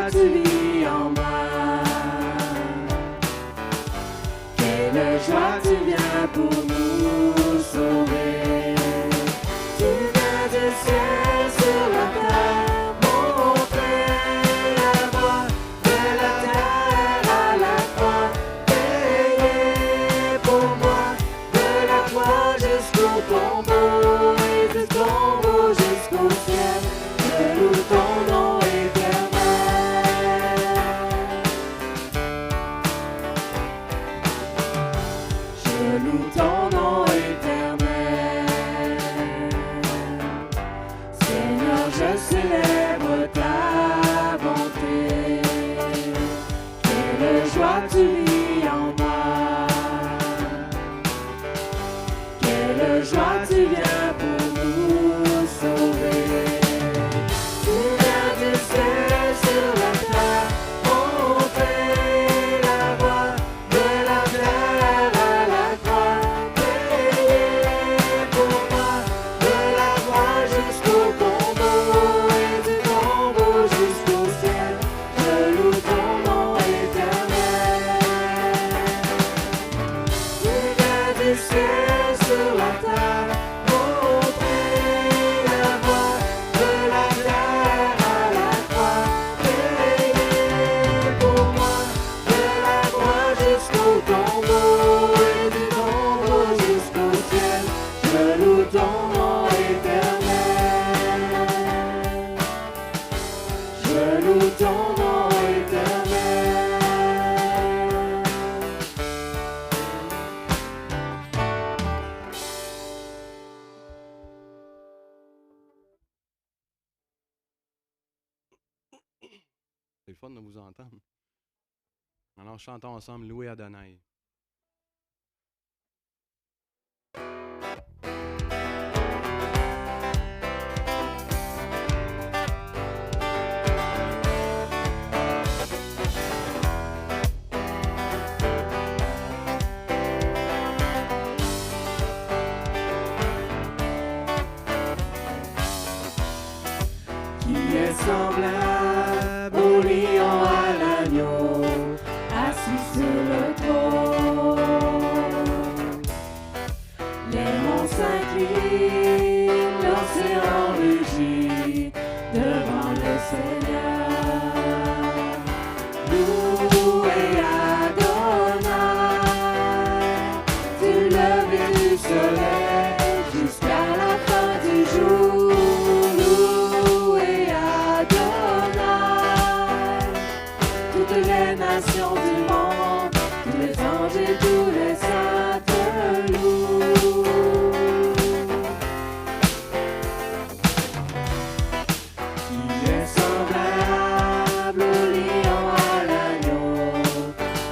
joie tu vis en moi. Quelle joie tu viens pour nous sauver. Tu viens du ciel sur la terre, montrer la voie de la terre à la croix, payer pour moi de la croix jusqu'au tombeau et du tombeau jusqu'au ciel. Je loue ton nom éternel. Je loue ton nom éternel. Seigneur, je célèbre ta bonté. Quelle joie tu vis en moi. Quelle joie tu viens pour nous sauver. Tu viens du ciel sur la terre, montrer la voie de la terre à la croix, payer pour moi de la croix jusqu'au tombeau et du tombeau jusqu'au ciel. Je loue ton nom éternel. Tu viens du ciel sur la terre, montrer la voie de la terre à la croix, payer pour moi de la croix jusqu'au tombeau et du tombeau jusqu'au ciel. Je loue ton nom éternel. Je loue ton nom éternel. C'est le fun de vous entendre. Alors, chantons ensemble Louer Adonai. Qui est semblable au lion à l'agneau, assis sur le trône. Les monts s'inclinent, l'océan rugit devant le Seigneur. Louez Adonai, du lever du soleil jusqu'à la fin du jour. Louez Adonai, toutes les nations du monde, tous les anges et tous les saints te louent. Qui est semblable au lion à l'agneau,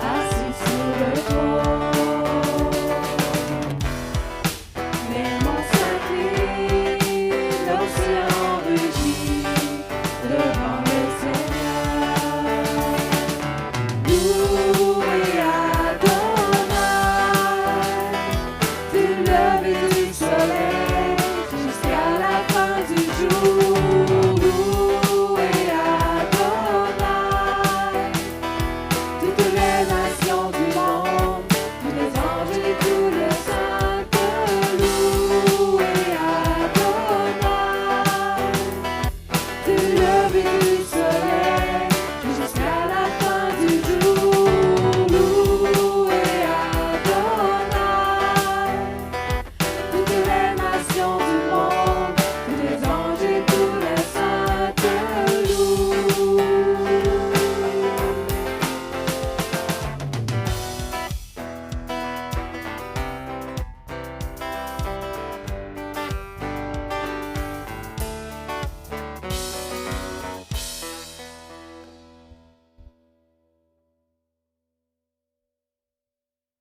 assis sur le trône. Les monts s'inclinent, l'océan rugit devant le Seigneur. Louez Adonai, du lever du soleil jusqu'à la fin du jour. Louez Adonai, toutes les nations du monde, tous les anges et tous les saints te louent. Adonai, du lever du soleil jusqu'à la fin du jour. Louez Adonai, toutes les nations du monde, tous les anges et tous les saints te louent.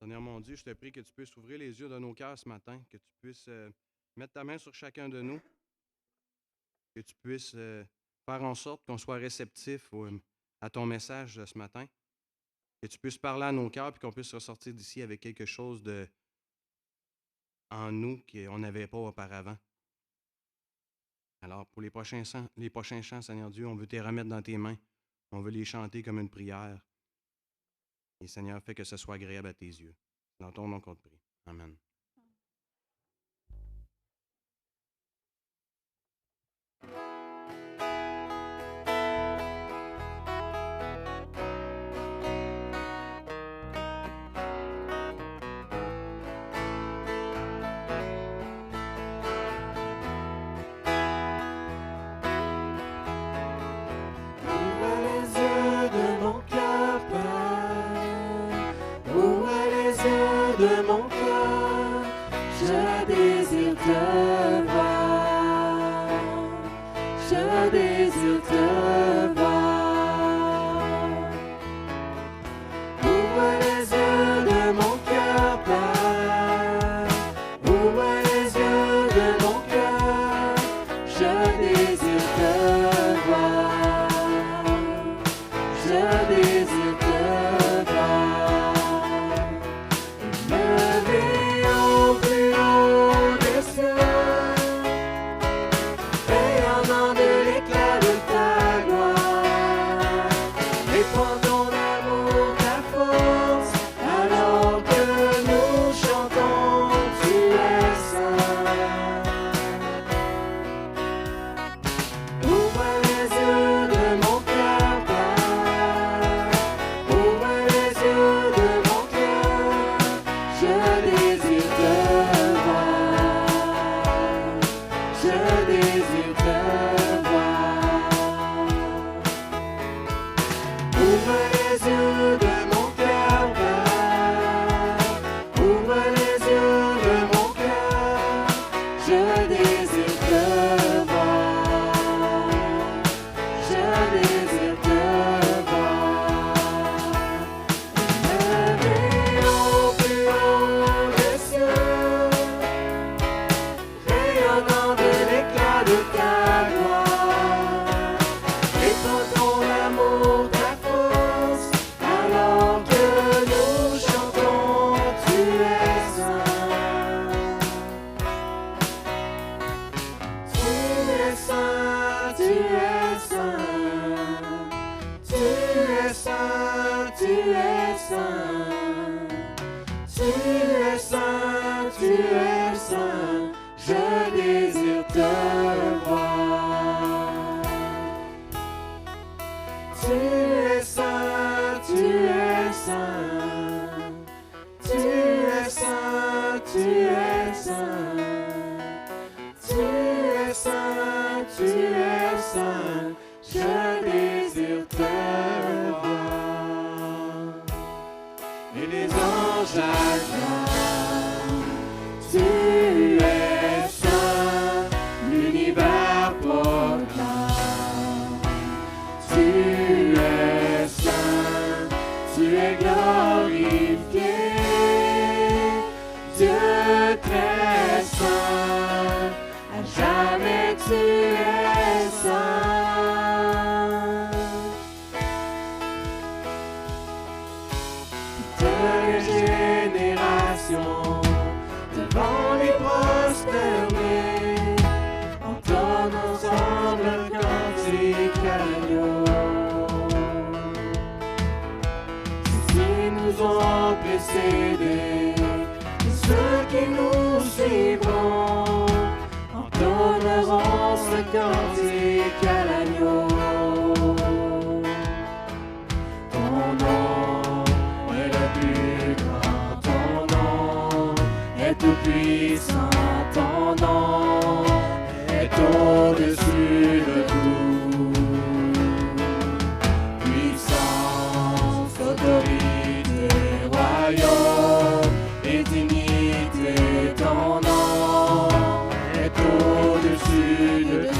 Seigneur mon Dieu, je te prie que tu puisses ouvrir les yeux de nos cœurs ce matin, que tu puisses mettre ta main sur chacun de nous, que tu puisses faire en sorte qu'on soit réceptif à ton message de ce matin, que tu puisses parler à nos cœurs et qu'on puisse ressortir d'ici avec quelque chose en nous qu'on n'avait pas auparavant. Alors, pour les prochains chants, Seigneur Dieu, on veut te remettre dans tes mains. On veut les chanter comme une prière. Et Seigneur, fais que ce soit agréable à tes yeux. Dans ton nom qu'on te prie. Amen. Ouvre les yeux de mon cœur, Père. Ouvre les yeux de mon cœur. Je désire te voir. Je désire te voir. Ouvre les yeux de mon cœur, Père. Ouvre les yeux de mon cœur. Je désire te voir. Je désire te voir. Élevé au plus haut des cieux, rayonnant de l'éclat de ta gloire, répand ton amour, ta force, alors que nous chantons, tu es saint. Ouvre les yeux de mon cœur, Père. Ouvre les yeux de mon cœur. Je désire te voir. Je désire te voir. Ouvre les yeux de mon cœur, Père. Ouvre les yeux de mon cœur. Je désire te voir. Je désire te voir. Élevé au plus haut des cieux, rayonnant de l'éclat de ta gloire, répand ton amour, ta force, alors que nous chantons, tu es saint. Tu es saint, tu es saint. Tu es saint, tu es saint. Tu es saint, tu es saint. Je désire te voir. Tu es saint, tu es saint. Tu es saint, tu es saint. Tu es saint, tu es saint. Je désire te voir. Et les anges acclament. Tu es saint, l'univers proclame. Tu es saint, tu es glorifié. Dieu très saint, à jamais tu es saint. Toutes les générations devant les prosternés entonnent ensemble le cantique à l'agneau. Ceux-ci nous ont précédés et ceux qui nous suivront entonneront ce cantique à l'agneau. Ton nom est le plus grand, ton nom est tout puissant, ton nom est au-dessus de tout. Puissance, autorité, royaume et dignité, ton nom est au-dessus de tout.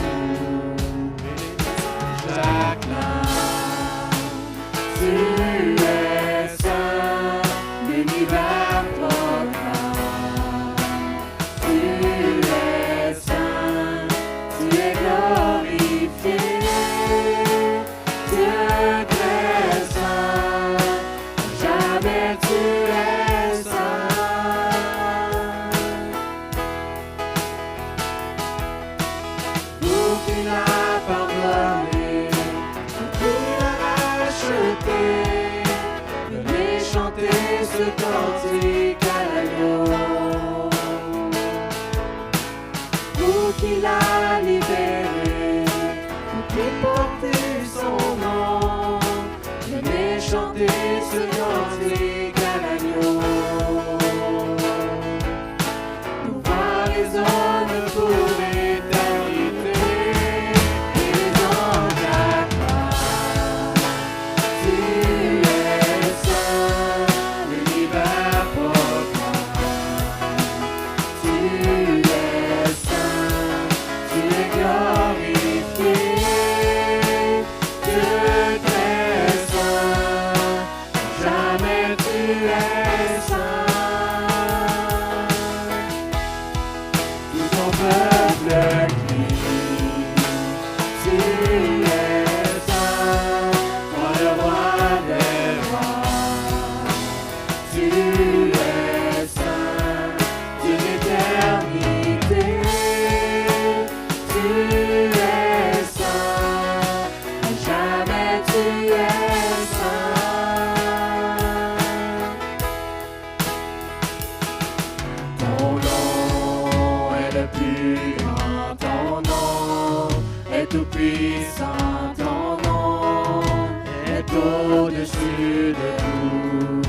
de tout.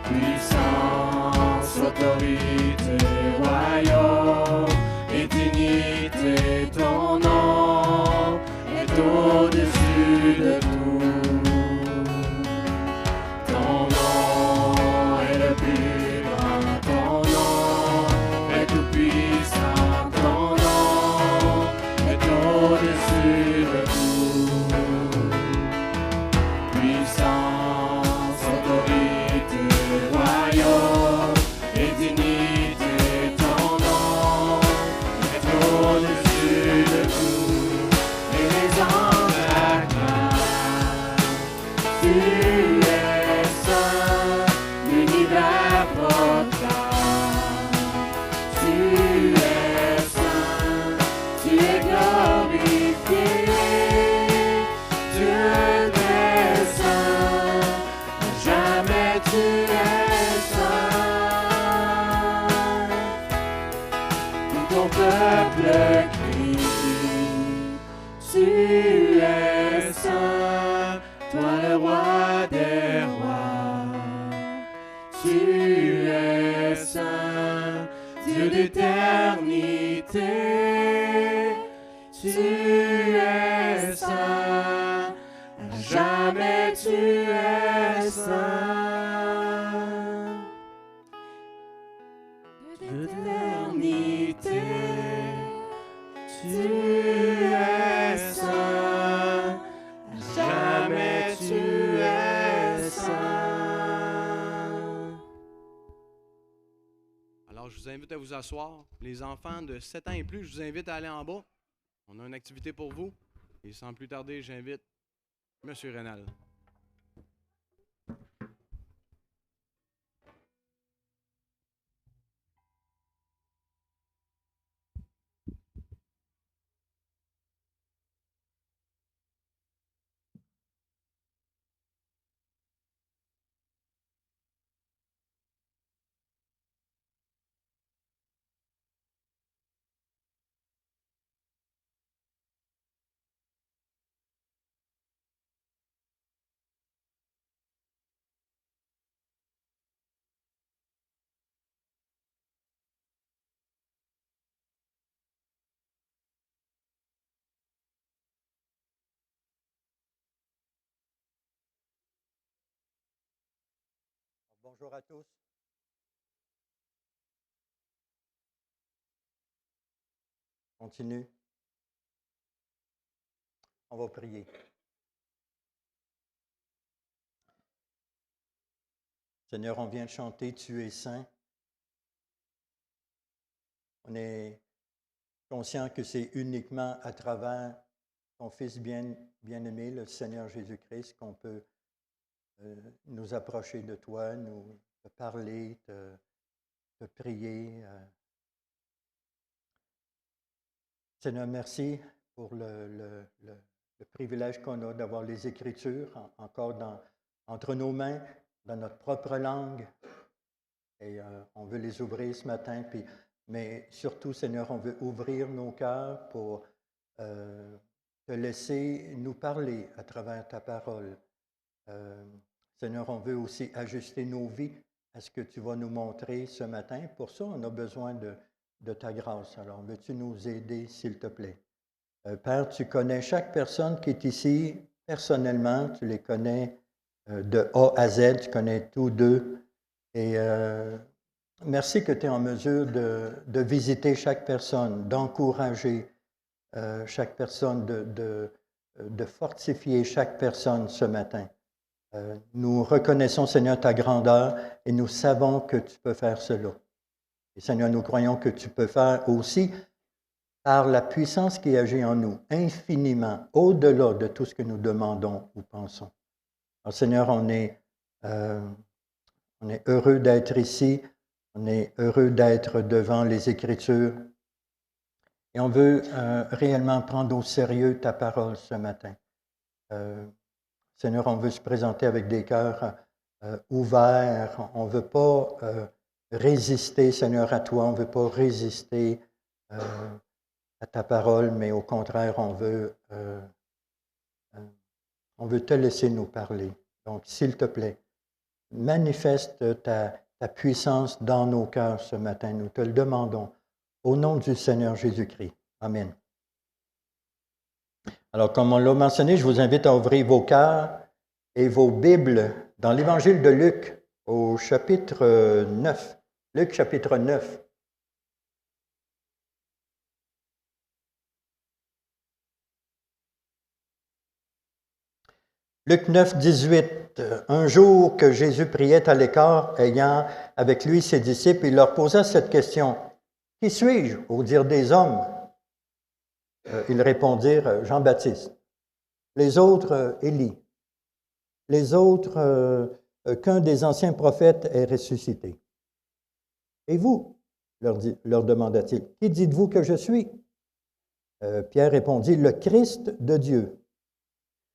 Puissance, autorité, royaume et dignité, ton nom est au-dessus de tout. Ton nom est le plus grand, ton nom est tout puissant, ton nom est au-dessus de tout. Puissance, autorité, royaume et dignité, ton nom est au-dessus de tout. Et les anges acclament, tu es saint, l'univers proclame, tu es saint, tu es glorifié, Dieu est saint, jamais tu es saint. Tout ton peuple crie, tu es saint, toi le roi des rois. Tu es saint, Dieu d'éternité. Tu es saint, à jamais tu es saint. Dieu d'éternité. Tu es saint, à jamais tu es saint. Alors, je vous invite à vous asseoir. Les enfants de 7 ans et plus, je vous invite à aller en bas. On a une activité pour vous. Et sans plus tarder, j'invite M. Rénal. Bonjour à tous. Continue. On va prier. Seigneur, on vient de chanter « Tu es saint ». On est conscient que c'est uniquement à travers ton Fils bien-aimé, le Seigneur Jésus-Christ, qu'on peut nous approcher de toi, nous te parler, te prier. Seigneur, merci pour le privilège qu'on a d'avoir les Écritures encore entre nos mains, dans notre propre langue. Et on veut les ouvrir ce matin. Mais surtout, Seigneur, on veut ouvrir nos cœurs pour te laisser nous parler à travers ta parole. Seigneur, on veut aussi ajuster nos vies à ce que tu vas nous montrer ce matin. Pour ça, on a besoin de ta grâce. Alors, veux-tu nous aider, s'il te plaît? Père, tu connais chaque personne qui est ici personnellement. Tu les connais de A à Z. Tu connais tous deux. Et merci que tu es en mesure de visiter chaque personne, d'encourager chaque personne, de fortifier chaque personne ce matin. Nous reconnaissons, Seigneur, ta grandeur et nous savons que tu peux faire cela. Et Seigneur, nous croyons que tu peux faire aussi par la puissance qui agit en nous, infiniment, au-delà de tout ce que nous demandons ou pensons. Alors Seigneur, on est heureux d'être ici, on est heureux d'être devant les Écritures et on veut réellement prendre au sérieux ta parole ce matin. Seigneur, on veut se présenter avec des cœurs ouverts. On ne veut pas résister, Seigneur, à toi. On ne veut pas résister à ta parole, mais au contraire, on veut On veut te laisser nous parler. Donc, s'il te plaît, manifeste ta puissance dans nos cœurs ce matin. Nous te le demandons au nom du Seigneur Jésus-Christ. Amen. Alors, comme on l'a mentionné, je vous invite à ouvrir vos cœurs et vos Bibles dans l'Évangile de Luc au chapitre 9. Luc chapitre 9. Luc 9, 18. Un jour que Jésus priait à l'écart, ayant avec lui ses disciples, il leur posa cette question. « Qui suis-je au dire des hommes ?» Ils répondirent « Jean-Baptiste. » Les autres, Élie. Les autres, qu'un des anciens prophètes est ressuscité. « Et vous ?» leur demanda-t-il. « Qui dites-vous que je suis ?» Pierre répondit « Le Christ de Dieu. »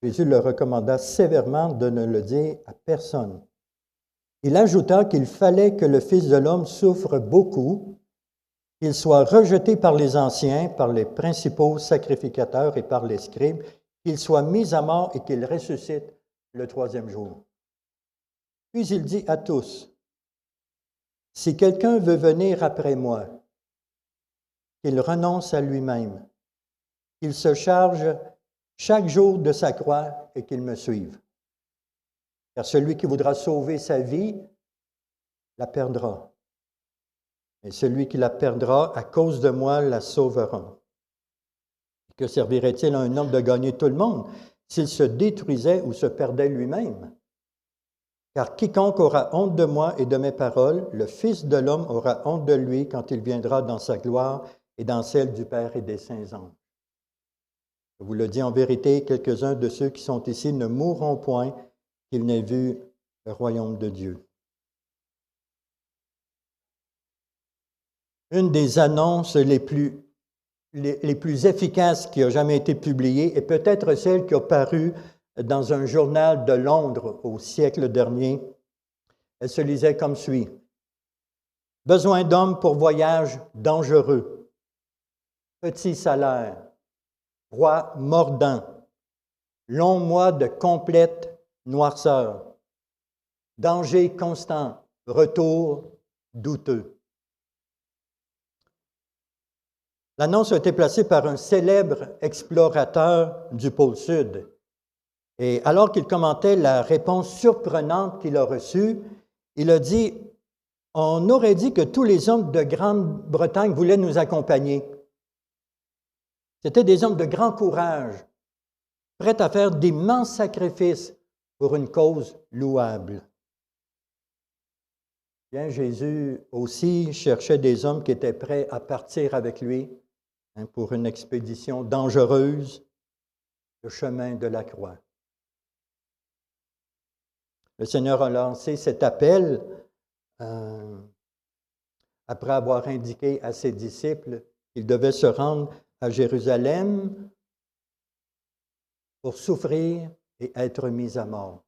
Jésus leur recommanda sévèrement de ne le dire à personne. Il ajouta qu'il fallait que le Fils de l'homme souffre beaucoup, qu'il soit rejeté par les anciens, par les principaux sacrificateurs et par les scribes, qu'il soit mis à mort et qu'il ressuscite le troisième jour. Puis il dit à tous, « Si quelqu'un veut venir après moi, qu'il renonce à lui-même, qu'il se charge chaque jour de sa croix et qu'il me suive. Car celui qui voudra sauver sa vie la perdra. Et celui qui la perdra à cause de moi la sauvera. Que servirait-il à un homme de gagner tout le monde s'il se détruisait ou se perdait lui-même? Car quiconque aura honte de moi et de mes paroles, le Fils de l'homme aura honte de lui quand il viendra dans sa gloire et dans celle du Père et des saints anges. Je vous le dis en vérité, quelques-uns de ceux qui sont ici ne mourront point qu'ils n'aient vu le royaume de Dieu. Une des annonces les plus efficaces qui a jamais été publiée est peut-être celle qui a paru dans un journal de Londres au siècle dernier. Elle se lisait comme suit. « Besoin d'hommes pour voyage dangereux. Petit salaire. Roi mordant. Longs mois de complète noirceur. Danger constant. Retour douteux. » L'annonce a été placée par un célèbre explorateur du pôle Sud. Et alors qu'il commentait la réponse surprenante qu'il a reçue, il a dit « On aurait dit que tous les hommes de Grande-Bretagne voulaient nous accompagner. » C'étaient des hommes de grand courage, prêts à faire d'immenses sacrifices pour une cause louable. Bien, Jésus aussi cherchait des hommes qui étaient prêts à partir avec lui pour une expédition dangereuse, le chemin de la croix. Le Seigneur a lancé cet appel après avoir indiqué à ses disciples qu'ils devaient se rendre à Jérusalem pour souffrir et être mis à mort.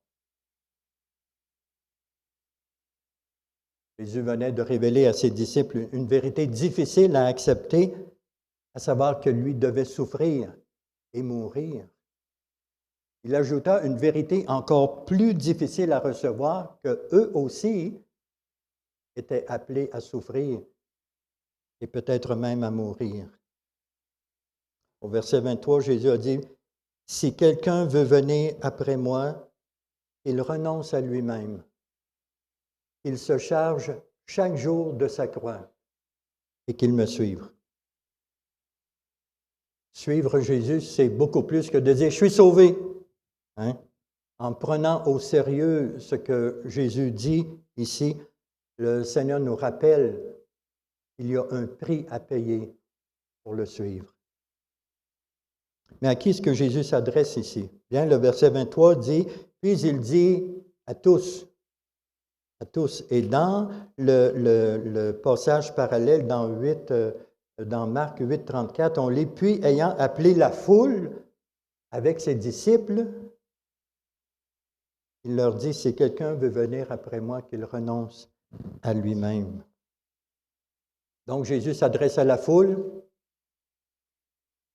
Jésus venait de révéler à ses disciples une vérité difficile à accepter, à savoir que lui devait souffrir et mourir. Il ajouta une vérité encore plus difficile à recevoir, qu'eux aussi étaient appelés à souffrir et peut-être même à mourir. Au verset 23, Jésus a dit, « Si quelqu'un veut venir après moi, il renonce à lui-même. Il se charge chaque jour de sa croix et qu'il me suive. » Suivre Jésus, c'est beaucoup plus que de dire « Je suis sauvé ». En prenant au sérieux ce que Jésus dit ici, le Seigneur nous rappelle qu'il y a un prix à payer pour le suivre. Mais à qui est-ce que Jésus s'adresse ici? Bien, le verset 23 dit, puis il dit à tous. À tous. Et dans le passage parallèle dans Marc 8, 34, on lit, puis ayant appelé la foule avec ses disciples, il leur dit, si quelqu'un veut venir après moi, qu'il renonce à lui-même. Donc Jésus s'adresse à la foule,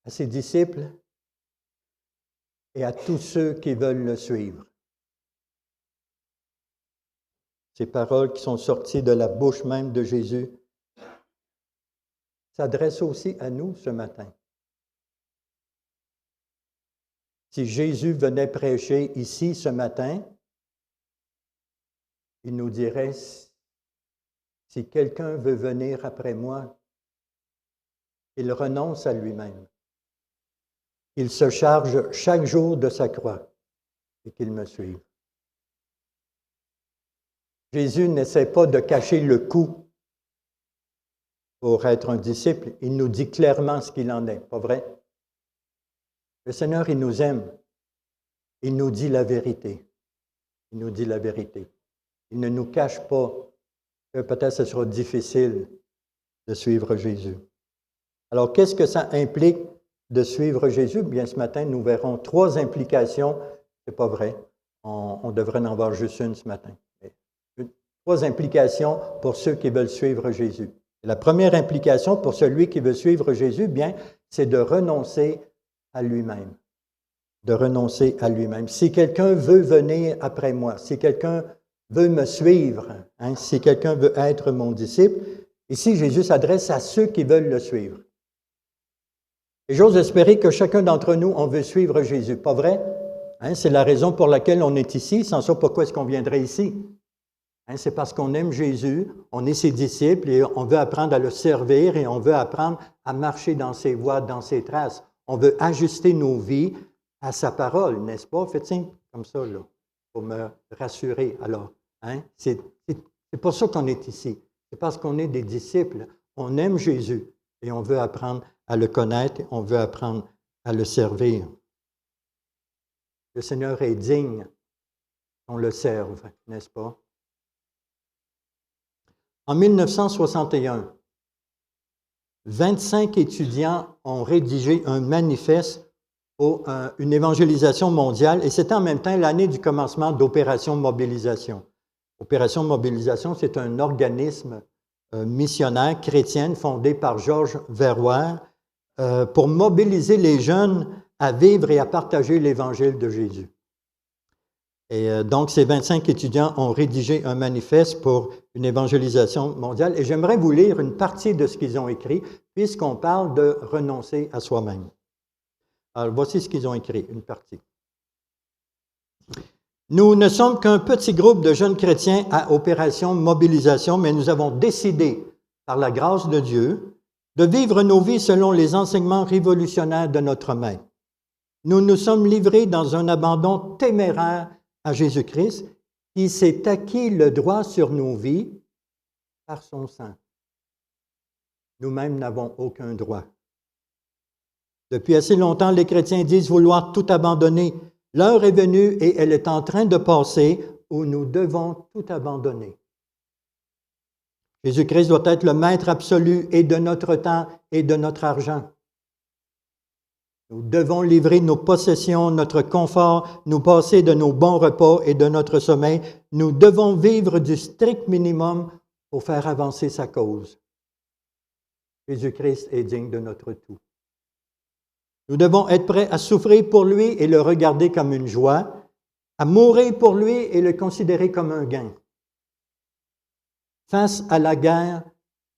à ses disciples, et à tous ceux qui veulent le suivre. Ces paroles qui sont sorties de la bouche même de Jésus s'adressent aussi à nous ce matin. Si Jésus venait prêcher ici ce matin, il nous dirait, si quelqu'un veut venir après moi, il renonce à lui-même. Il se charge chaque jour de sa croix et qu'il me suive. Jésus n'essaie pas de cacher le coup pour être un disciple. Il nous dit clairement ce qu'il en est, pas vrai? Le Seigneur, il nous aime. Il nous dit la vérité. Il nous dit la vérité. Il ne nous cache pas que peut-être ce sera difficile de suivre Jésus. Alors, qu'est-ce que ça implique de suivre Jésus? Bien, ce matin, nous verrons 3 implications. Ce n'est pas vrai. On devrait en avoir juste une ce matin. 3 implications pour ceux qui veulent suivre Jésus. La première implication pour celui qui veut suivre Jésus, bien, c'est de renoncer à lui-même. De renoncer à lui-même. Si quelqu'un veut venir après moi, si quelqu'un veut me suivre, si quelqu'un veut être mon disciple, ici Jésus s'adresse à ceux qui veulent le suivre. Et j'ose espérer que chacun d'entre nous, on veut suivre Jésus, pas vrai? C'est la raison pour laquelle on est ici. Sans ça, pourquoi est-ce qu'on viendrait ici? C'est parce qu'on aime Jésus, on est ses disciples et on veut apprendre à le servir et on veut apprendre à marcher dans ses voies, dans ses traces. On veut ajuster nos vies à sa parole, n'est-ce pas? Faites signe comme ça, là, pour me rassurer. Alors, c'est pour ça qu'on est ici. C'est parce qu'on est des disciples. On aime Jésus et on veut apprendre à le connaître, on veut apprendre à le servir. Le Seigneur est digne qu'on le serve, n'est-ce pas? En 1961, 25 étudiants ont rédigé un manifeste pour une évangélisation mondiale et c'était en même temps l'année du commencement d'Opération Mobilisation. Opération Mobilisation, c'est un organisme missionnaire chrétien fondé par Georges Verwer pour mobiliser les jeunes à vivre et à partager l'Évangile de Jésus. Et donc, ces 25 étudiants ont rédigé un manifeste pour une évangélisation mondiale. Et j'aimerais vous lire une partie de ce qu'ils ont écrit, puisqu'on parle de renoncer à soi-même. Alors, voici ce qu'ils ont écrit, une partie. Nous ne sommes qu'un petit groupe de jeunes chrétiens à Opération Mobilisation, mais nous avons décidé, par la grâce de Dieu, de vivre nos vies selon les enseignements révolutionnaires de notre Maître. Nous nous sommes livrés dans un abandon téméraire à Jésus-Christ, qui s'est acquis le droit sur nos vies par son sang. Nous-mêmes n'avons aucun droit. Depuis assez longtemps, les chrétiens disent vouloir tout abandonner. L'heure est venue et elle est en train de passer où nous devons tout abandonner. Jésus-Christ doit être le maître absolu et de notre temps et de notre argent. Nous devons livrer nos possessions, notre confort, nous passer de nos bons repas et de notre sommeil. Nous devons vivre du strict minimum pour faire avancer sa cause. Jésus-Christ est digne de notre tout. Nous devons être prêts à souffrir pour lui et le regarder comme une joie, à mourir pour lui et le considérer comme un gain. Face à la guerre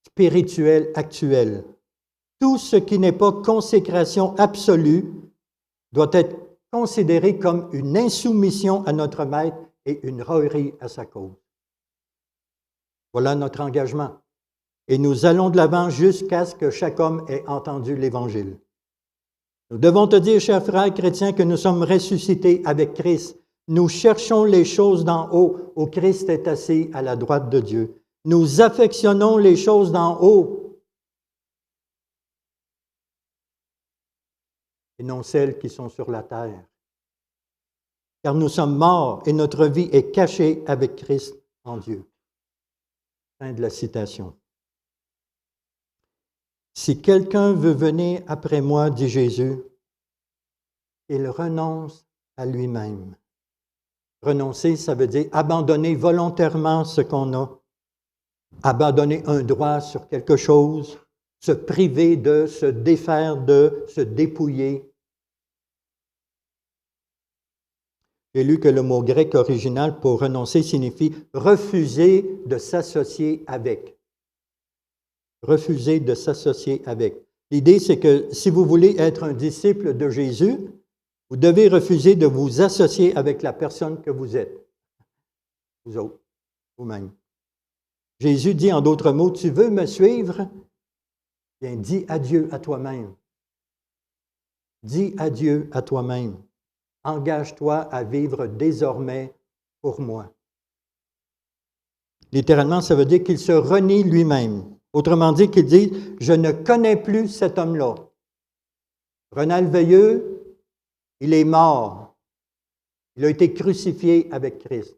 spirituelle actuelle, tout ce qui n'est pas consécration absolue doit être considéré comme une insoumission à notre Maître et une raillerie à sa cause. Voilà notre engagement. Et nous allons de l'avant jusqu'à ce que chaque homme ait entendu l'Évangile. Nous devons te dire, chers frères chrétiens, que nous sommes ressuscités avec Christ. Nous cherchons les choses d'en haut, où Christ est assis à la droite de Dieu. Nous affectionnons les choses d'en haut, et non celles qui sont sur la terre. Car nous sommes morts et notre vie est cachée avec Christ en Dieu. Fin de la citation. Si quelqu'un veut venir après moi, dit Jésus, il renonce à lui-même. Renoncer, ça veut dire abandonner volontairement ce qu'on a, abandonner un droit sur quelque chose, se priver de, se défaire de, se dépouiller. J'ai lu que le mot grec original pour renoncer signifie refuser de s'associer avec. Refuser de s'associer avec. L'idée, c'est que si vous voulez être un disciple de Jésus, vous devez refuser de vous associer avec la personne que vous êtes. Vous autres, vous-même. Jésus dit en d'autres mots, tu veux me suivre? Bien, dis adieu à toi-même. Dis adieu à toi-même. Engage-toi à vivre désormais pour moi. Littéralement, ça veut dire qu'il se renie lui-même. Autrement dit, qu'il dit, je ne connais plus cet homme-là. Renald Veilleux, il est mort. Il a été crucifié avec Christ.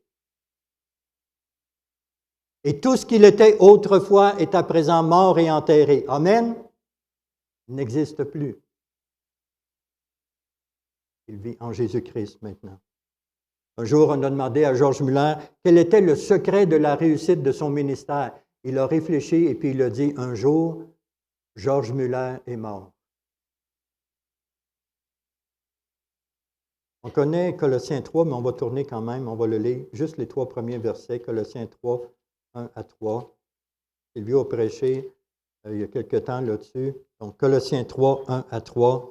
Et tout ce qu'il était autrefois est à présent mort et enterré. Amen? Il n'existe plus. Il vit en Jésus-Christ maintenant. Un jour, on a demandé à Georges Muller quel était le secret de la réussite de son ministère. Il a réfléchi et puis il a dit, un jour, Georges Muller est mort. On connaît Colossiens 3, mais on va tourner quand même, on va le lire, juste les 3 premiers versets, Colossiens 3, 1 à 3. Sylvie a prêché il y a quelque temps là-dessus. Donc, Colossiens 3, 1 à 3.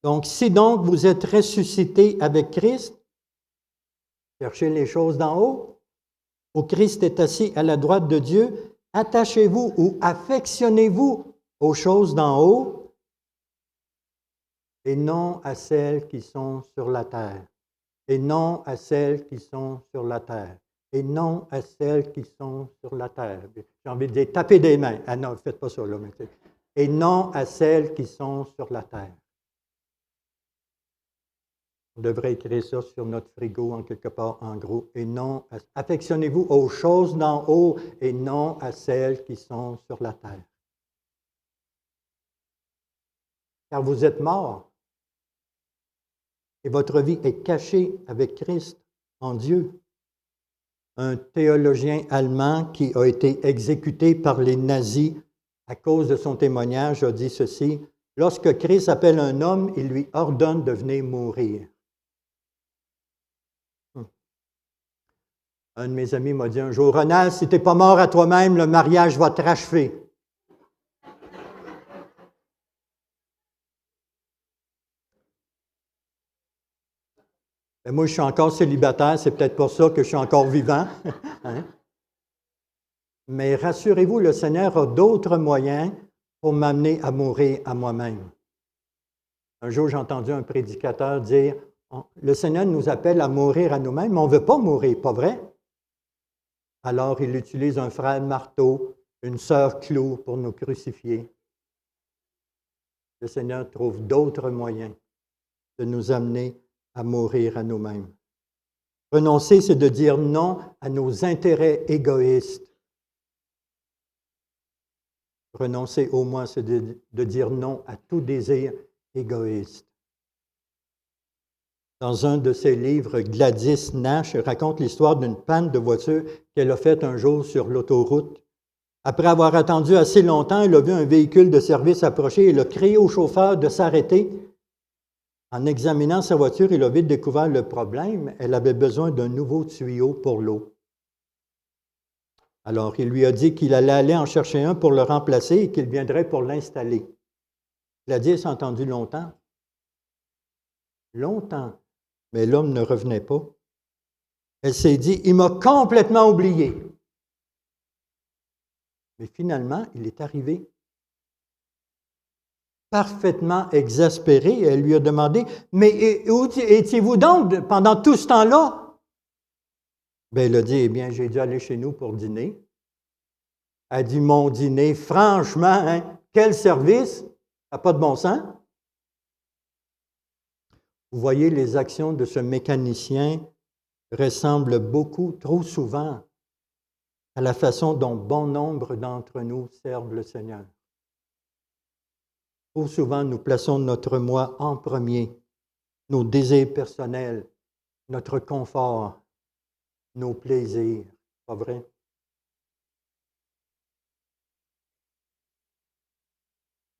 Donc, si donc vous êtes ressuscités avec Christ, cherchez les choses d'en haut, où Christ est assis à la droite de Dieu, attachez-vous ou affectionnez-vous aux choses d'en haut et non à celles qui sont sur la terre. Et non à celles qui sont sur la terre. Et non à celles qui sont sur la terre. J'ai envie de dire, tapez des mains. Ah non, ne faites pas ça là. Et non à celles qui sont sur la terre. On devrait écrire ça sur notre frigo en quelque part en gros. Et non, affectionnez-vous aux choses d'en haut et non à celles qui sont sur la terre. Car vous êtes morts et votre vie est cachée avec Christ en Dieu. Un théologien allemand qui a été exécuté par les nazis à cause de son témoignage a dit ceci, « Lorsque Christ appelle un homme, il lui ordonne de venir mourir. » Un de mes amis m'a dit un jour, « Ronald, si tu n'es pas mort à toi-même, le mariage va te rachever. » Et moi, je suis encore célibataire, c'est peut-être pour ça que je suis encore vivant. Hein? Mais rassurez-vous, le Seigneur a d'autres moyens pour m'amener à mourir à moi-même. Un jour, j'ai entendu un prédicateur dire, le Seigneur nous appelle à mourir à nous-mêmes, mais on ne veut pas mourir, pas vrai? Alors, il utilise un frère marteau, une sœur clou pour nous crucifier. Le Seigneur trouve d'autres moyens de nous amener à mourir à nous-mêmes. Renoncer, c'est de dire non à nos intérêts égoïstes. Renoncer au moins, c'est de dire non à tout désir égoïste. Dans un de ses livres, Gladys Nash raconte l'histoire d'une panne de voiture qu'elle a faite un jour sur l'autoroute. Après avoir attendu assez longtemps, elle a vu un véhicule de service approcher et elle a crié au chauffeur de s'arrêter. En examinant sa voiture, il a vite découvert le problème. Elle avait besoin d'un nouveau tuyau pour l'eau. Alors, il lui a dit qu'il allait aller en chercher un pour le remplacer et qu'il viendrait pour l'installer. Gladys a entendu longtemps. Longtemps. Mais l'homme ne revenait pas. Elle s'est dit, il m'a complètement oublié. Mais finalement, il est arrivé. Parfaitement exaspérée, elle lui a demandé, mais où étiez-vous donc pendant tout ce temps-là? Bien, elle a dit, eh bien, j'ai dû aller chez nous pour dîner. Elle a dit, mon dîner, franchement, hein, quel service? Ça n'a pas de bon sens. Vous voyez, les actions de ce mécanicien ressemblent beaucoup, trop souvent, à la façon dont bon nombre d'entre nous servent le Seigneur. Trop souvent, nous plaçons notre moi en premier, nos désirs personnels, notre confort, nos plaisirs. Pas vrai?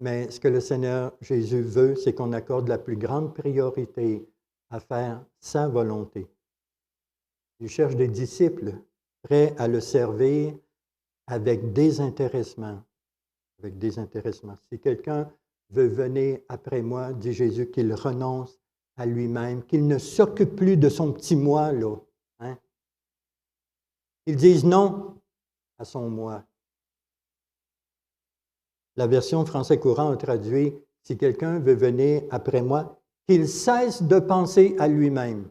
Mais ce que le Seigneur Jésus veut, c'est qu'on accorde la plus grande priorité à faire sa volonté. Il cherche des disciples prêts à le servir avec désintéressement. Avec désintéressement. Si quelqu'un veut venir après moi, dit Jésus, qu'il renonce à lui-même, qu'il ne s'occupe plus de son petit moi, là. Hein? Qu'il dise non à son moi. La version français courant a traduit « Si quelqu'un veut venir après moi, qu'il cesse de penser à lui-même. »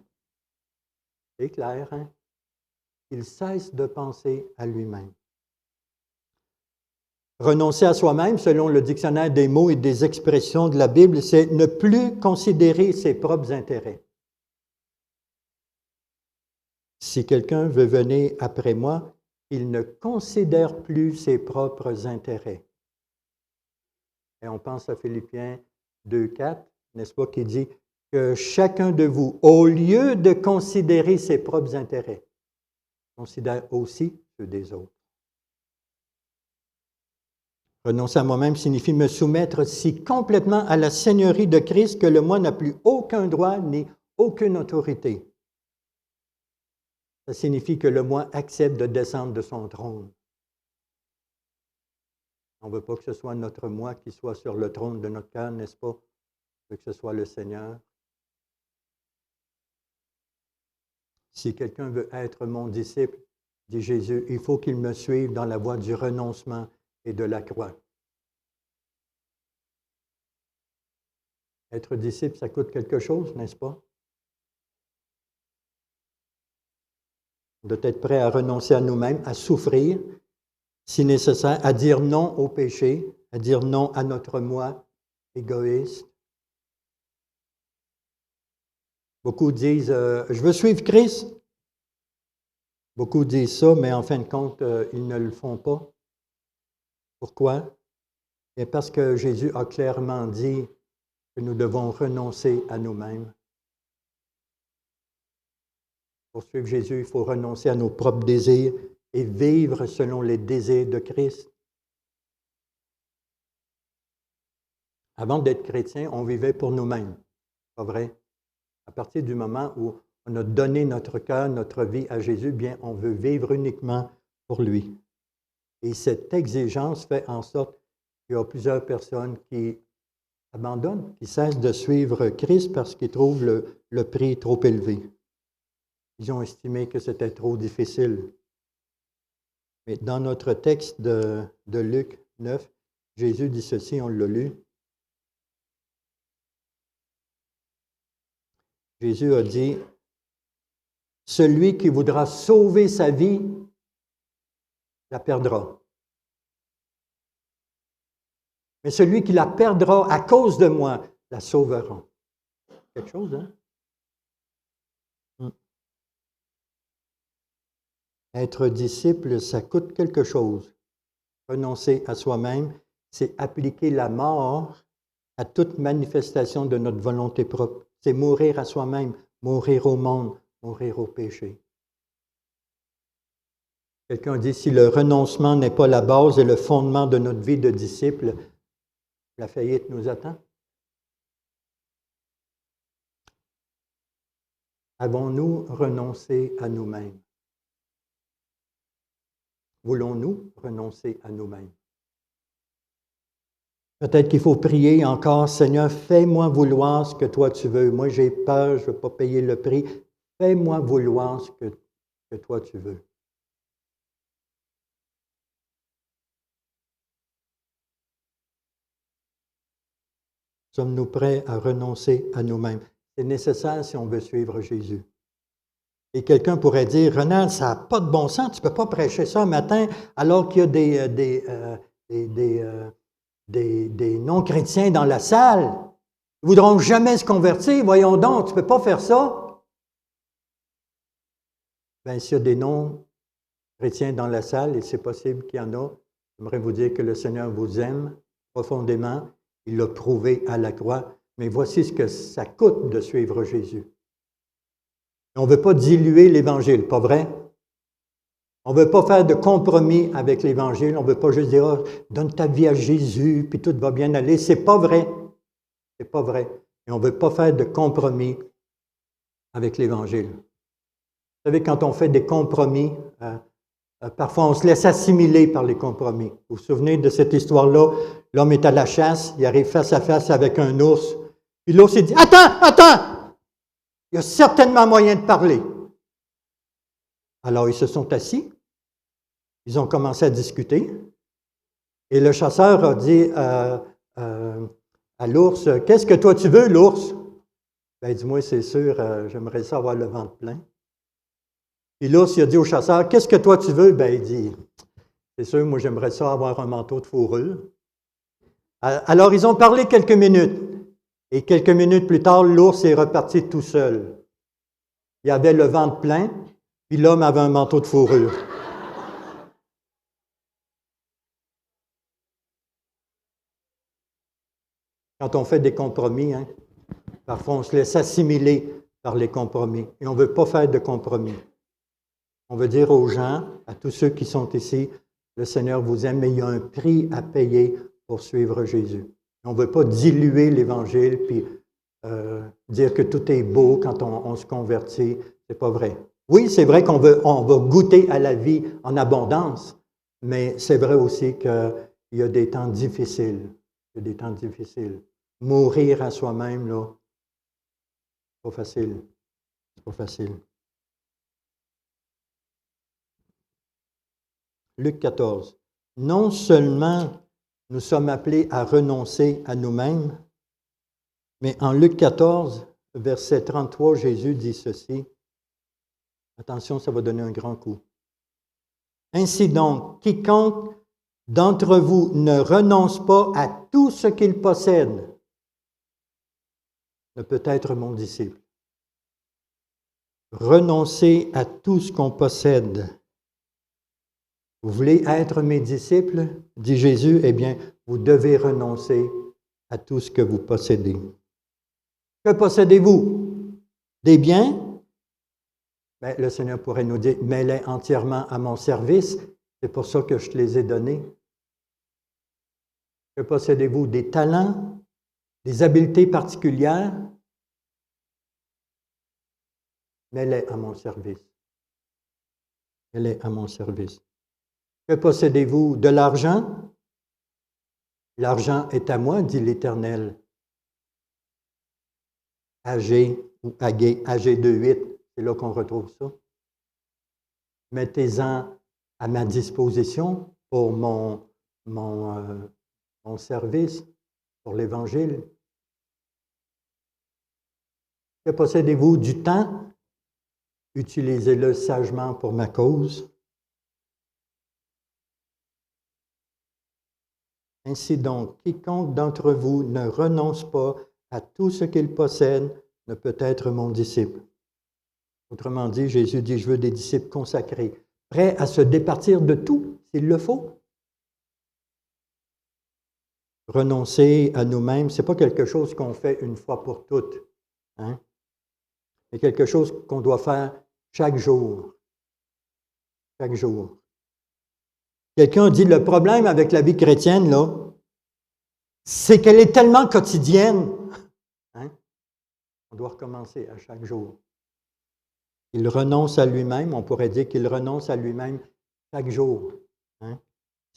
C'est clair, hein? Qu'il cesse de penser à lui-même. Renoncer à soi-même, selon le dictionnaire des mots et des expressions de la Bible, c'est ne plus considérer ses propres intérêts. Si quelqu'un veut venir après moi, il ne considère plus ses propres intérêts. Et on pense à Philippiens 2,4, n'est-ce pas, qui dit que chacun de vous, au lieu de considérer ses propres intérêts, considère aussi ceux des autres. Renoncer à moi-même signifie me soumettre si complètement à la seigneurie de Christ que le moi n'a plus aucun droit ni aucune autorité. Ça signifie que le moi accepte de descendre de son trône. On ne veut pas que ce soit notre moi qui soit sur le trône de notre cœur, n'est-ce pas? On veut que ce soit le Seigneur. Si quelqu'un veut être mon disciple, dit Jésus, il faut qu'il me suive dans la voie du renoncement et de la croix. Être disciple, ça coûte quelque chose, n'est-ce pas? On doit être prêt à renoncer à nous-mêmes, à souffrir, si nécessaire, à dire non au péché, à dire non à notre moi égoïste. Beaucoup disent « Je veux suivre Christ ». Beaucoup disent ça, mais en fin de compte, ils ne le font pas. Pourquoi? Et parce que Jésus a clairement dit que nous devons renoncer à nous-mêmes. Pour suivre Jésus, il faut renoncer à nos propres désirs et vivre selon les désirs de Christ. Avant d'être chrétien, on vivait pour nous-mêmes. Pas vrai? À partir du moment où on a donné notre cœur, notre vie à Jésus, bien, on veut vivre uniquement pour lui. Et cette exigence fait en sorte qu'il y a plusieurs personnes qui abandonnent, qui cessent de suivre Christ parce qu'ils trouvent le prix trop élevé. Ils ont estimé que c'était trop difficile. Mais dans notre texte de Luc 9, Jésus dit ceci, on l'a lu. Jésus a dit, « Celui qui voudra sauver sa vie, la perdra. Mais celui qui la perdra à cause de moi, la sauvera. » Quelque chose, hein? Être disciple, ça coûte quelque chose. Renoncer à soi-même, c'est appliquer la mort à toute manifestation de notre volonté propre. C'est mourir à soi-même, mourir au monde, mourir au péché. Quelqu'un dit, si le renoncement n'est pas la base et le fondement de notre vie de disciple, la faillite nous attend. Avons-nous renoncé à nous-mêmes? Voulons-nous renoncer à nous-mêmes? Peut-être qu'il faut prier encore, Seigneur, fais-moi vouloir ce que toi tu veux. Moi, j'ai peur, je ne veux pas payer le prix. Fais-moi vouloir ce que toi tu veux. Sommes-nous prêts à renoncer à nous-mêmes? C'est nécessaire si on veut suivre Jésus. Et quelqu'un pourrait dire, Ronald, ça n'a pas de bon sens, tu ne peux pas prêcher ça un matin alors qu'il y a des non-chrétiens dans la salle. Ils ne voudront jamais se convertir, voyons donc, tu ne peux pas faire ça. Bien, s'il y a des non-chrétiens dans la salle, et c'est possible qu'il y en a, j'aimerais vous dire que le Seigneur vous aime profondément, il l'a prouvé à la croix, mais voici ce que ça coûte de suivre Jésus. On ne veut pas diluer l'Évangile, pas vrai? On ne veut pas faire de compromis avec l'Évangile. On ne veut pas juste dire, oh, donne ta vie à Jésus, puis tout va bien aller. C'est pas vrai. C'est pas vrai. Et on ne veut pas faire de compromis avec l'Évangile. Vous savez, quand on fait des compromis, parfois on se laisse assimiler par les compromis. Vous vous souvenez de cette histoire-là? L'homme est à la chasse, il arrive face à face avec un ours. Puis l'ours, il dit, attends! Il y a certainement moyen de parler. Alors, ils se sont assis. Ils ont commencé à discuter. Et le chasseur a dit à l'ours, « Qu'est-ce que toi tu veux, l'ours? » Ben, il dit, « Moi, c'est sûr, j'aimerais ça avoir le ventre plein. » Puis l'ours, il a dit au chasseur, « Qu'est-ce que toi tu veux? » Ben, il dit, « C'est sûr, moi, j'aimerais ça avoir un manteau de fourrure. » Alors, ils ont parlé quelques minutes. Et quelques minutes plus tard, l'ours est reparti tout seul. Il avait le ventre plein, puis l'homme avait un manteau de fourrure. Quand on fait des compromis, parfois on se laisse assimiler par les compromis. Et on ne veut pas faire de compromis. On veut dire aux gens, à tous ceux qui sont ici, le Seigneur vous aime, mais il y a un prix à payer pour suivre Jésus. On ne veut pas diluer l'Évangile puis dire que tout est beau quand on se convertit. Ce n'est pas vrai. Oui, c'est vrai qu'on va goûter à la vie en abondance, mais c'est vrai aussi qu'il y a des temps difficiles. Il y a des temps difficiles. Mourir à soi-même, là, c'est pas facile. C'est pas facile. Luc 14. Non seulement nous sommes appelés à renoncer à nous-mêmes, mais en Luc 14, verset 33, Jésus dit ceci. Attention, ça va donner un grand coup. Ainsi donc, quiconque d'entre vous ne renonce pas à tout ce qu'il possède ne peut être mon disciple. Renoncer à tout ce qu'on possède. Vous voulez être mes disciples, dit Jésus, eh bien, vous devez renoncer à tout ce que vous possédez. Que possédez-vous? Des biens? Bien, le Seigneur pourrait nous dire, mets-les entièrement à mon service, c'est pour ça que je te les ai donnés. Que possédez-vous? Des talents? Des habiletés particulières? Mets-les à mon service. Mets-les à mon service. Que possédez-vous? De l'argent? L'argent est à moi, dit l'Éternel. Agé ou Agé, Agé 2.8, c'est là qu'on retrouve ça. Mettez-en à ma disposition pour mon service, pour l'Évangile. Que possédez-vous? Du temps? Utilisez-le sagement pour ma cause. Ainsi donc, quiconque d'entre vous ne renonce pas à tout ce qu'il possède ne peut être mon disciple. Autrement dit, Jésus dit, je veux des disciples consacrés, prêts à se départir de tout, s'il le faut. Renoncer à nous-mêmes, ce n'est pas quelque chose qu'on fait une fois pour toutes. C'est quelque chose qu'on doit faire chaque jour. Chaque jour. Quelqu'un dit, le problème avec la vie chrétienne, là, c'est qu'elle est tellement quotidienne. On doit recommencer à chaque jour. Il renonce à lui-même, on pourrait dire qu'il renonce à lui-même chaque jour.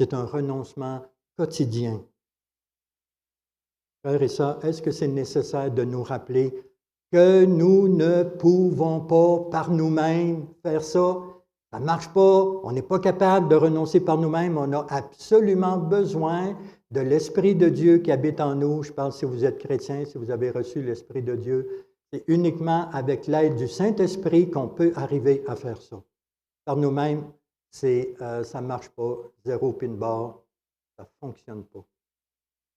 C'est un renoncement quotidien. Frères et sœurs, est-ce que c'est nécessaire de nous rappeler que nous ne pouvons pas par nous-mêmes faire ça? Ça ne marche pas, on n'est pas capable de renoncer par nous-mêmes, on a absolument besoin de l'Esprit de Dieu qui habite en nous. Je parle si vous êtes chrétien, si vous avez reçu l'Esprit de Dieu. C'est uniquement avec l'aide du Saint-Esprit qu'on peut arriver à faire ça. Par nous-mêmes, ça ne marche pas, zéro pin barre, ça ne fonctionne pas.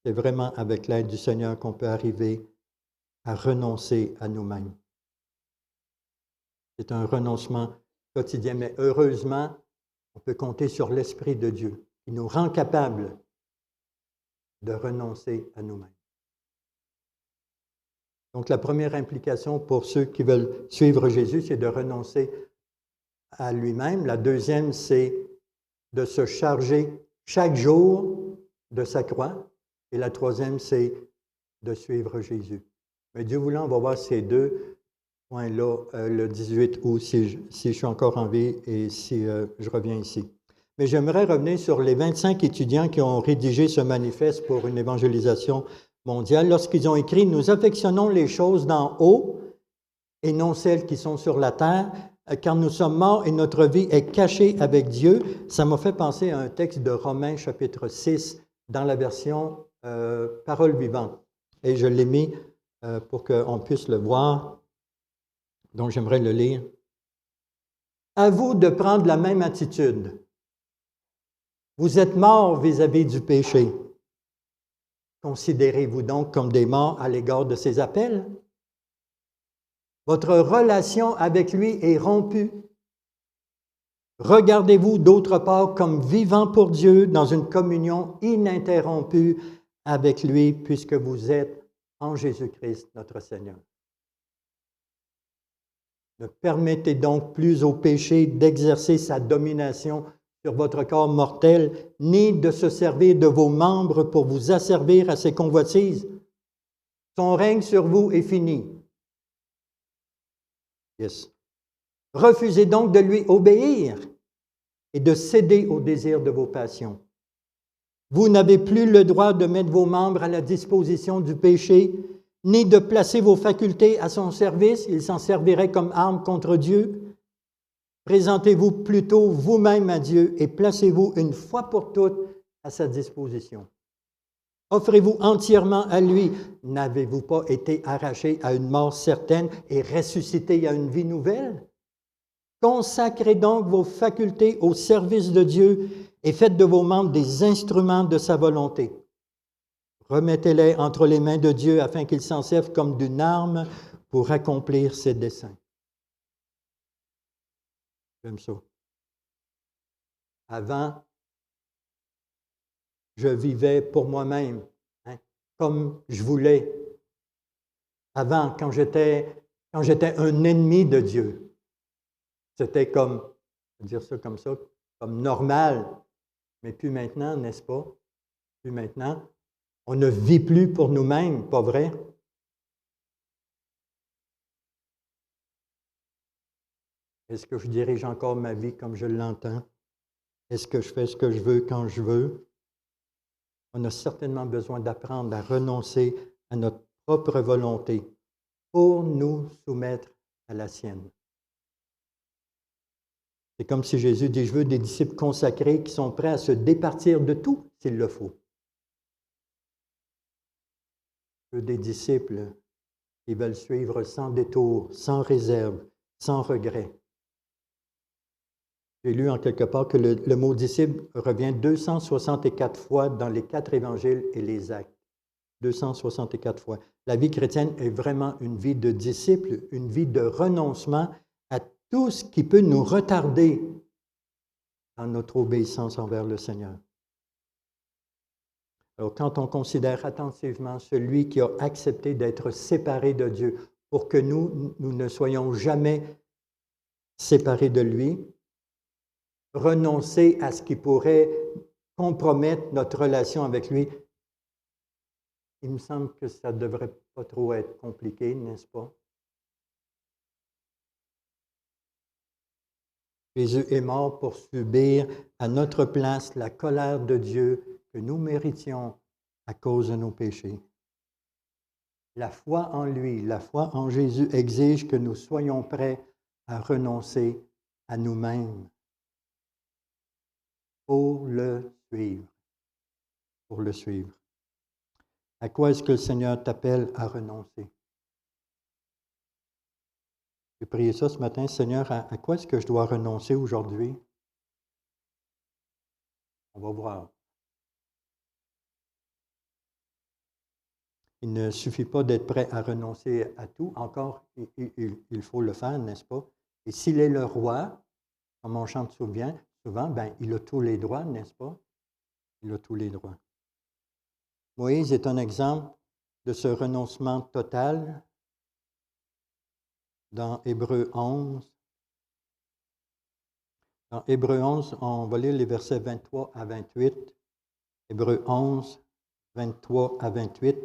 C'est vraiment avec l'aide du Seigneur qu'on peut arriver à renoncer à nous-mêmes. C'est un renoncement quotidien, mais heureusement, on peut compter sur l'Esprit de Dieu qui nous rend capables de renoncer à nous-mêmes. Donc, la première implication pour ceux qui veulent suivre Jésus, c'est de renoncer à lui-même. La deuxième, c'est de se charger chaque jour de sa croix. Et la troisième, c'est de suivre Jésus. Mais Dieu voulant, on va voir ces deux points-là le 18 août, si je suis encore en vie et si je reviens ici. Mais j'aimerais revenir sur les 25 étudiants qui ont rédigé ce manifeste pour une évangélisation mondiale. Lorsqu'ils ont écrit « Nous affectionnons les choses d'en haut et non celles qui sont sur la terre, car nous sommes morts et notre vie est cachée avec Dieu », ça m'a fait penser à un texte de Romains chapitre 6 dans la version Parole vivante. Et je l'ai mis pour qu'on puisse le voir. Donc, j'aimerais le lire. « À vous de prendre la même attitude. Vous êtes morts vis-à-vis du péché. Considérez-vous donc comme des morts à l'égard de ses appels? Votre relation avec lui est rompue. Regardez-vous d'autre part comme vivant pour Dieu dans une communion ininterrompue avec lui, puisque vous êtes en Jésus-Christ, notre Seigneur. Ne permettez donc plus au péché d'exercer sa domination sur votre corps mortel, ni de se servir de vos membres pour vous asservir à ses convoitises. Son règne sur vous est fini. Yes. Refusez donc de lui obéir et de céder aux désirs de vos passions. Vous n'avez plus le droit de mettre vos membres à la disposition du péché, ni de placer vos facultés à son service. Il s'en servirait comme arme contre Dieu. Présentez-vous plutôt vous-même à Dieu et placez-vous une fois pour toutes à sa disposition. Offrez-vous entièrement à lui. N'avez-vous pas été arraché à une mort certaine et ressuscité à une vie nouvelle? Consacrez donc vos facultés au service de Dieu et faites de vos membres des instruments de sa volonté. Remettez-les entre les mains de Dieu afin qu'il s'en serve comme d'une arme pour accomplir ses desseins. J'aime ça. Avant, je vivais pour moi-même, comme je voulais. Avant, quand j'étais un ennemi de Dieu, c'était comme, je vais dire ça, comme normal. Mais plus maintenant, n'est-ce pas? Plus maintenant, on ne vit plus pour nous-mêmes, pas vrai? Est-ce que je dirige encore ma vie comme je l'entends? Est-ce que je fais ce que je veux quand je veux? On a certainement besoin d'apprendre à renoncer à notre propre volonté pour nous soumettre à la sienne. C'est comme si Jésus dit, je veux des disciples consacrés qui sont prêts à se départir de tout s'il le faut. Je veux des disciples qui veulent suivre sans détour, sans réserve, sans regret. J'ai lu en quelque part que le mot disciple revient 264 fois dans les 4 évangiles et les actes. 264 fois. La vie chrétienne est vraiment une vie de disciple, une vie de renoncement à tout ce qui peut nous retarder dans notre obéissance envers le Seigneur. Alors, quand on considère attentivement celui qui a accepté d'être séparé de Dieu pour que nous ne soyons jamais séparés de lui, renoncer à ce qui pourrait compromettre notre relation avec lui, il me semble que ça ne devrait pas trop être compliqué, n'est-ce pas? Jésus est mort pour subir à notre place la colère de Dieu que nous méritions à cause de nos péchés. La foi en lui, la foi en Jésus exige que nous soyons prêts à renoncer à nous-mêmes pour le suivre. Pour le suivre. À quoi est-ce que le Seigneur t'appelle à renoncer? J'ai prié ça ce matin, Seigneur, à quoi est-ce que je dois renoncer aujourd'hui? On va voir. Il ne suffit pas d'être prêt à renoncer à tout, encore, il faut le faire, n'est-ce pas? Et s'il est le roi, comme on chante souvent, il a tous les droits, n'est-ce pas? Il a tous les droits. Moïse est un exemple de ce renoncement total – dans Hébreux 11. Dans Hébreu 11, on va lire les versets 23 à 28. Hébreu 11, 23 à 28.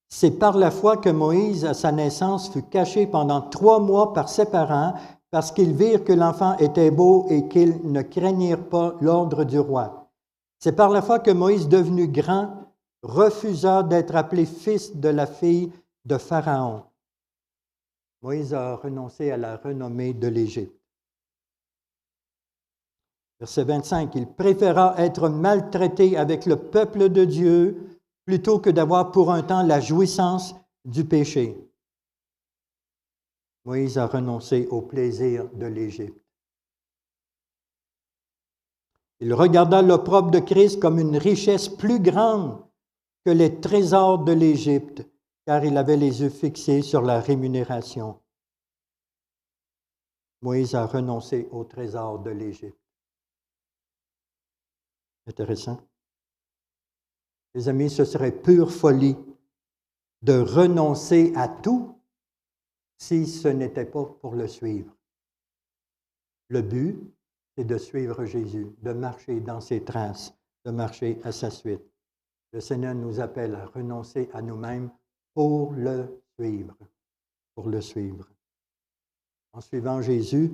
C'est par la foi que Moïse, à sa naissance, fut caché pendant 3 mois par ses parents, parce qu'ils virent que l'enfant était beau et qu'ils ne craignirent pas l'ordre du roi. C'est par la foi que Moïse, devenu grand, refusa d'être appelé fils de la fille de Pharaon. Moïse a renoncé à la renommée de l'Égypte. Verset 25, il préféra être maltraité avec le peuple de Dieu plutôt que d'avoir pour un temps la jouissance du péché. Moïse a renoncé au plaisir de l'Égypte. Il regarda l'opprobre de Christ comme une richesse plus grande que les trésors de l'Égypte, car il avait les yeux fixés sur la rémunération. Moïse a renoncé au trésor de l'Égypte. Intéressant. Les amis, ce serait pure folie de renoncer à tout si ce n'était pas pour le suivre. Le but, c'est de suivre Jésus, de marcher dans ses traces, de marcher à sa suite. Le Seigneur nous appelle à renoncer à nous-mêmes pour le suivre. Pour le suivre. En suivant Jésus,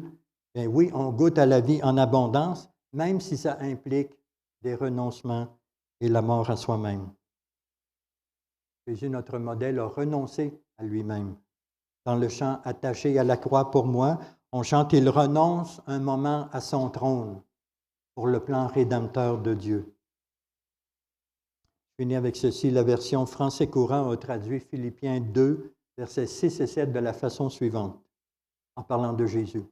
bien oui, on goûte à la vie en abondance, même si ça implique des renoncements et la mort à soi-même. Jésus, notre modèle, a renoncé à lui-même. Dans le chant « Attaché à la croix pour moi », on chante « Il renonce un moment à son trône pour le plan rédempteur de Dieu ». Je finis avec ceci. La version français courant a traduit Philippiens 2, versets 6 et 7 de la façon suivante, en parlant de Jésus.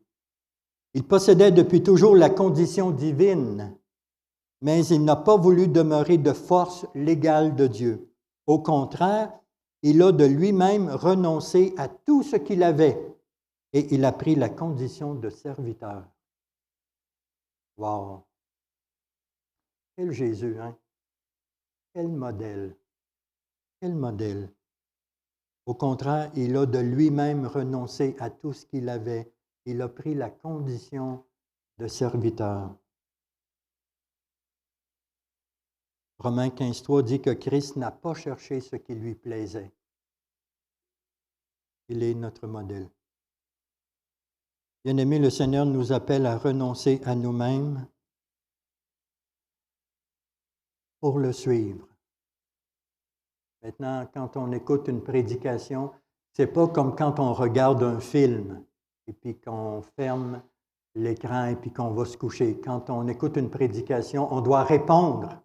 Il possédait depuis toujours la condition divine, mais il n'a pas voulu demeurer de force l'égal de Dieu. Au contraire, il a de lui-même renoncé à tout ce qu'il avait et il a pris la condition de serviteur. Wow! Quel Jésus, hein? Quel modèle! Quel modèle! Au contraire, il a de lui-même renoncé à tout ce qu'il avait. Il a pris la condition de serviteur. Romains 15,3 dit que Christ n'a pas cherché ce qui lui plaisait. Il est notre modèle. Bien-aimés, le Seigneur nous appelle à renoncer à nous-mêmes pour le suivre. Maintenant, quand on écoute une prédication, ce n'est pas comme quand on regarde un film et puis qu'on ferme l'écran et puis qu'on va se coucher. Quand on écoute une prédication, on doit répondre.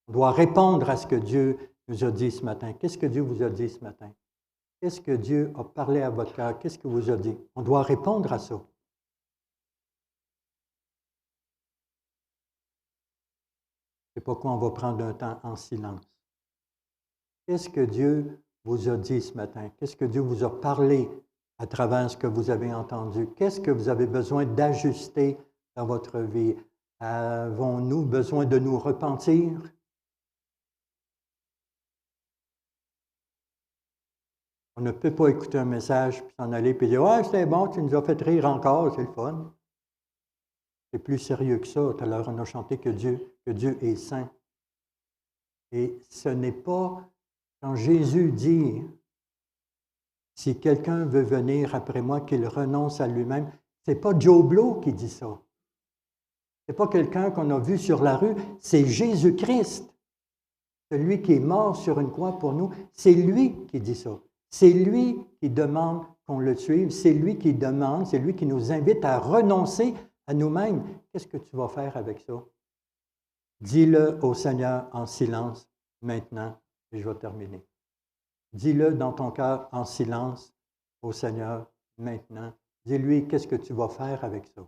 On doit répondre à ce que Dieu nous a dit ce matin. Qu'est-ce que Dieu vous a dit ce matin? Qu'est-ce que Dieu a parlé à votre cœur? Qu'est-ce qu'il vous a dit? On doit répondre à ça. C'est pourquoi on va prendre un temps en silence. Qu'est-ce que Dieu vous a dit ce matin? Qu'est-ce que Dieu vous a parlé à travers ce que vous avez entendu? Qu'est-ce que vous avez besoin d'ajuster dans votre vie? Avons-nous besoin de nous repentir? On ne peut pas écouter un message puis s'en aller puis dire « Ah, c'était bon, tu nous as fait rire encore, c'est le fun. » C'est plus sérieux que ça. Tout à l'heure, on a chanté que Dieu est saint. Et ce n'est pas quand Jésus dit « Si quelqu'un veut venir après moi, qu'il renonce à lui-même », ce n'est pas Joe Blow qui dit ça. Ce n'est pas quelqu'un qu'on a vu sur la rue, c'est Jésus-Christ. Celui qui est mort sur une croix pour nous, c'est lui qui dit ça. C'est lui qui demande qu'on le suive, c'est lui qui demande, c'est lui qui nous invite à renoncer à nous-mêmes. Qu'est-ce que tu vas faire avec ça? Dis-le au Seigneur en silence maintenant, et je vais terminer. Dis-le dans ton cœur en silence au Seigneur maintenant. Dis-lui, qu'est-ce que tu vas faire avec ça?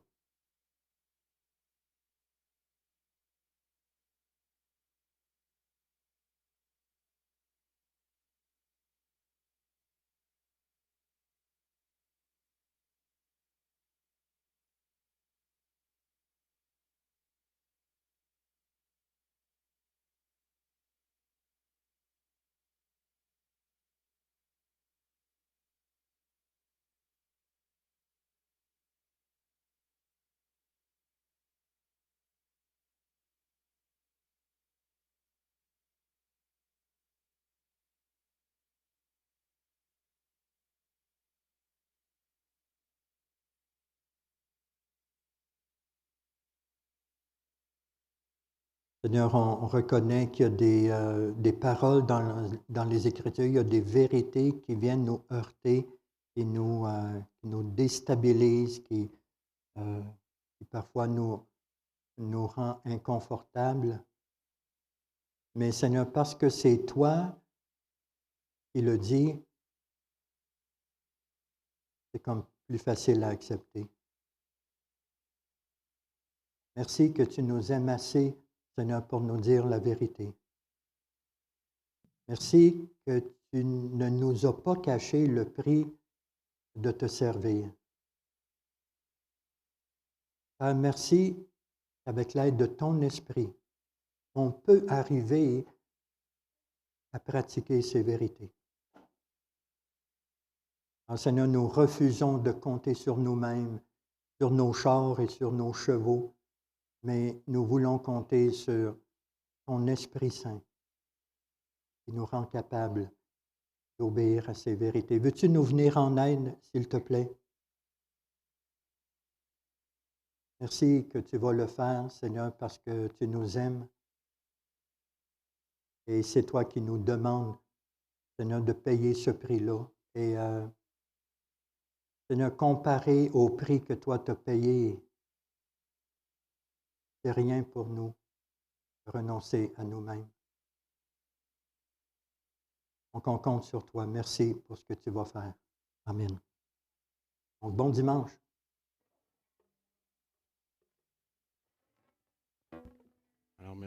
Seigneur, on reconnaît qu'il y a des paroles dans les Écritures, il y a des vérités qui viennent nous heurter, qui nous déstabilisent, qui parfois nous rend inconfortables. Mais Seigneur, parce que c'est toi qui le dis, c'est comme plus facile à accepter. Merci que tu nous aimes assez, Seigneur, pour nous dire la vérité. Merci que tu ne nous as pas caché le prix de te servir. Père, merci qu'avec l'aide de ton esprit, on peut arriver à pratiquer ces vérités. Alors, Seigneur, nous refusons de compter sur nous-mêmes, sur nos chars et sur nos chevaux, mais nous voulons compter sur ton Esprit Saint qui nous rend capables d'obéir à ces vérités. Veux-tu nous venir en aide, s'il te plaît? Merci que tu vas le faire, Seigneur, parce que tu nous aimes. Et c'est toi qui nous demandes, Seigneur, de payer ce prix-là. Et Seigneur, comparé au prix que toi t'as payé, c'est rien pour nous de renoncer à nous-mêmes. Donc, on compte sur toi. Merci pour ce que tu vas faire. Amen. Donc, bon dimanche.